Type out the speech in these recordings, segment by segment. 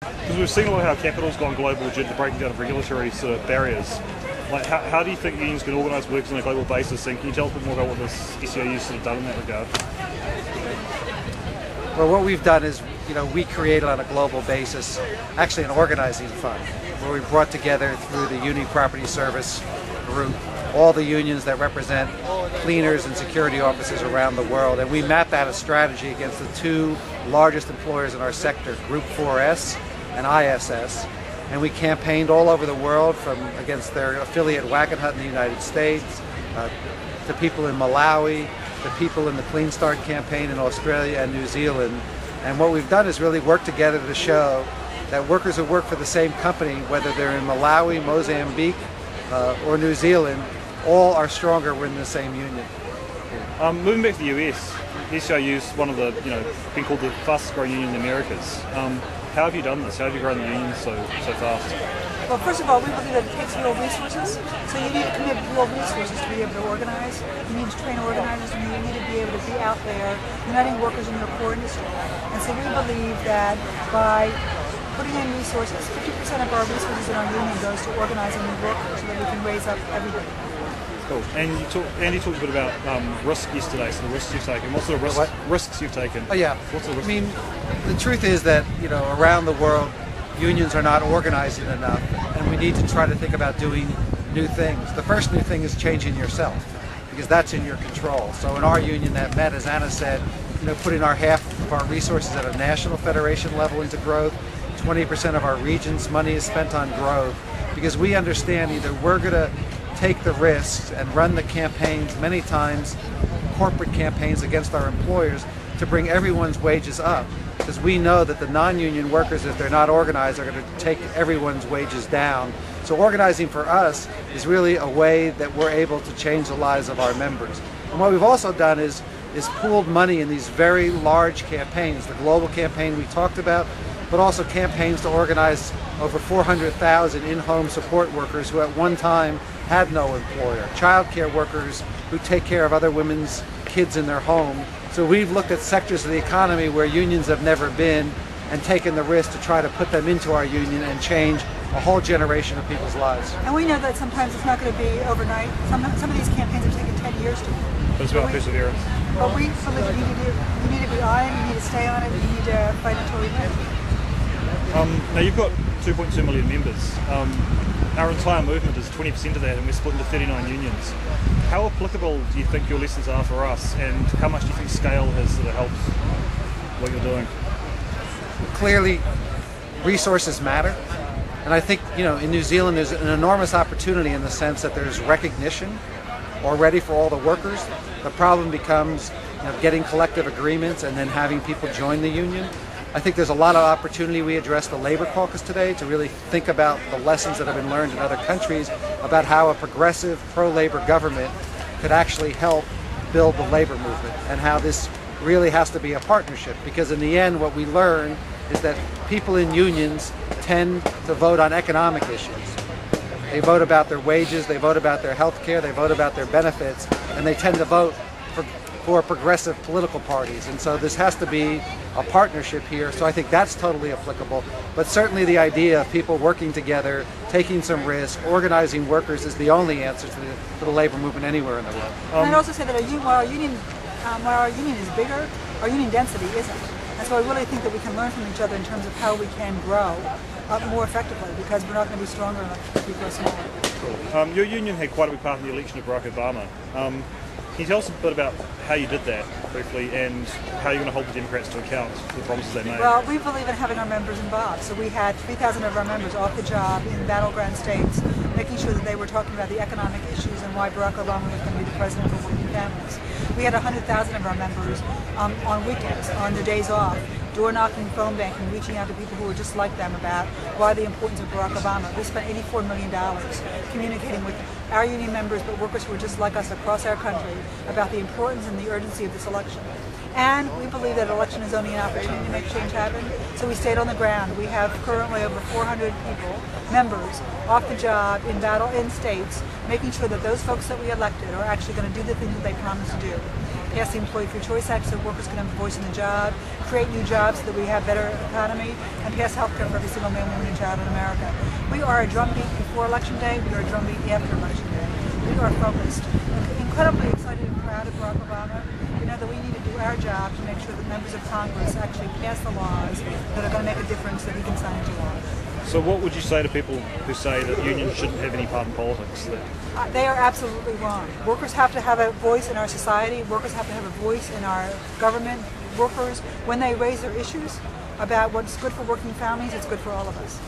Because we've seen a lot of how capital's gone global due to breaking down of regulatory sort of barriers. Like, how do you think unions can organise workers on a global basis? And can you tell us a bit more about what this SEIU's sort of done in that regard? Well, what we've done is, we created on a global basis actually an organizing fund where we brought together through the Union Property Service group all the unions that represent cleaners and security officers around the world, and we mapped out a strategy against the two largest employers in our sector, Group 4S and ISS, and we campaigned all over the world, from against their affiliate Wagon Hut in the United States, to people in Malawi, to people in the Clean Start campaign in Australia and New Zealand. And what we've done is really work together to show that workers who work for the same company, whether they're in Malawi, Mozambique, or New Zealand, all are stronger when in the same union. Moving back to the US, SEIU is one of the, been called the fastest growing union in the Americas. How have you done this? How have you grown the union so fast? Well, first of all, we believe that it takes real resources. So you need to commit real resources to be able to organize. You need to train organizers, and you need to be able to be out there uniting workers in your core industry. And so we believe that by putting in resources, 50% of our resources in our union goes to organizing new workers so that we can raise up everybody. Cool. And Andy talked a bit about risk yesterday, so the risks you've taken. What sort of risks you've taken? Oh yeah. What sort of risks? The truth is that, around the world, unions are not organizing enough, and we need to try to think about doing new things. The first new thing is changing yourself, because that's in your control. So in our union that met, as Anna said, putting half of our resources at a national federation level into growth, 20% of our region's money is spent on growth, because we understand either we're going to take the risks and run the campaigns, many times corporate campaigns against our employers, to bring everyone's wages up, because we know that the non-union workers, if they're not organized, are going to take everyone's wages down. So organizing for us is really a way that we're able to change the lives of our members. And what we've also done is pooled money in these very large campaigns, the global campaign we talked about, but also campaigns to organize over 400,000 in-home support workers who at one time had no employer, child care workers who take care of other women's kids in their home. So we've looked at sectors of the economy where unions have never been and taken the risk to try to put them into our union and change a whole generation of people's lives. And we know that sometimes it's not going to be overnight. Some of these campaigns have taken 10 years to do. But it's about perseverance. But we believe you need to be on it, you need to stay on it, you need to fight until we win. Now you've got 2.2 million members. Our entire movement is 20% of that, and we're split into 39 unions. How applicable do you think your lessons are for us, and how much do you think scale has sort of helped what you're doing? Clearly, resources matter, and I think in New Zealand there's an enormous opportunity in the sense that there's recognition already for all the workers. The problem becomes getting collective agreements and then having people join the union. I think there's a lot of opportunity. We addressed the Labor Caucus today to really think about the lessons that have been learned in other countries about how a progressive pro-labor government could actually help build the labor movement, and how this really has to be a partnership, because in the end what we learn is that people in unions tend to vote on economic issues. They vote about their wages, they vote about their health care, they vote about their benefits, and they tend to vote for progressive political parties. And so this has to be a partnership here. So I think that's totally applicable. But certainly the idea of people working together, taking some risk, organizing workers is the only answer to the labor movement anywhere in the world. And I'd also say that while our union is bigger, our union density isn't. And so I really think that we can learn from each other in terms of how we can grow more effectively, because we're not going to be stronger enough if we grow smaller. Cool. Your union had quite a big part in the election of Barack Obama. Can you tell us a bit about how you did that briefly, and how you're going to hold the Democrats to account for the promises they made? Well, we believe in having our members involved. So we had 3,000 of our members off the job in battleground states, making sure that they were talking about the economic issues and why Barack Obama was going to be the president for working families. We had 100,000 of our members on weekends, on their days off, door knocking, phone banking, reaching out to people who were just like them about why the importance of Barack Obama. We spent $84 million communicating with our union members, but workers who were just like us across our country, about the importance and the urgency of this election. And we believe that election is only an opportunity to make change happen, so we stayed on the ground. We have currently over 400 people, members, off the job in states, making sure that those folks that we elected are actually going to do the things that they promised to do. pass the Employee Free Choice Act so workers can have a voice in the job, create new jobs so that we have better economy, and pass health care for every single man, woman, and child in America. We are a drumbeat before Election Day. We are a drumbeat after Election Day. We are focused, incredibly excited and proud of Barack Obama. We know that we need to do our job to make sure that members of Congress actually pass the laws that are going to make a difference that we can sign into law. So what would you say to people who say that unions shouldn't have any part in politics? They are absolutely wrong. Workers have to have a voice in our society. Workers have to have a voice in our government. Workers, when they raise their issues about what's good for working families, it's good for all of us.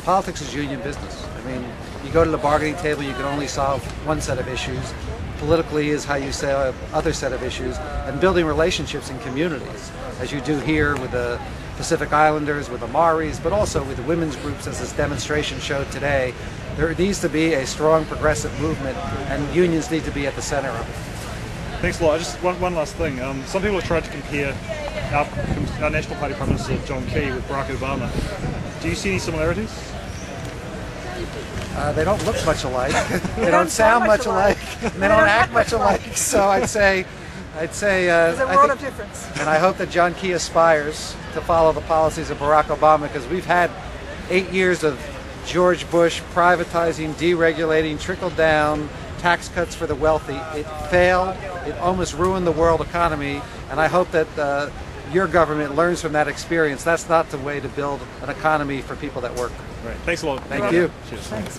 Politics is union business. I mean, you go to the bargaining table, you can only solve one set of issues. Politically is how you say other set of issues, and building relationships in communities, as you do here with the Pacific Islanders, with the Maoris, but also with the women's groups, as this demonstration showed today. There needs to be a strong progressive movement, and unions need to be at the center of it. Thanks a lot. Just one last thing. Some people have tried to compare our National Party Prime Minister John Key with Barack Obama. Do you see any similarities? They don't look much alike. They don't sound much alike. And they don't act much alike. So I'd say there's a world of difference. And I hope that John Key aspires to follow the policies of Barack Obama, because we've had 8 years of George Bush privatizing, deregulating, trickle down, tax cuts for the wealthy. It failed. It almost ruined the world economy. And I hope that your government learns from that experience. That's not the way to build an economy for people that work. Right. Thanks a lot. Thank you. Cheers. Thanks.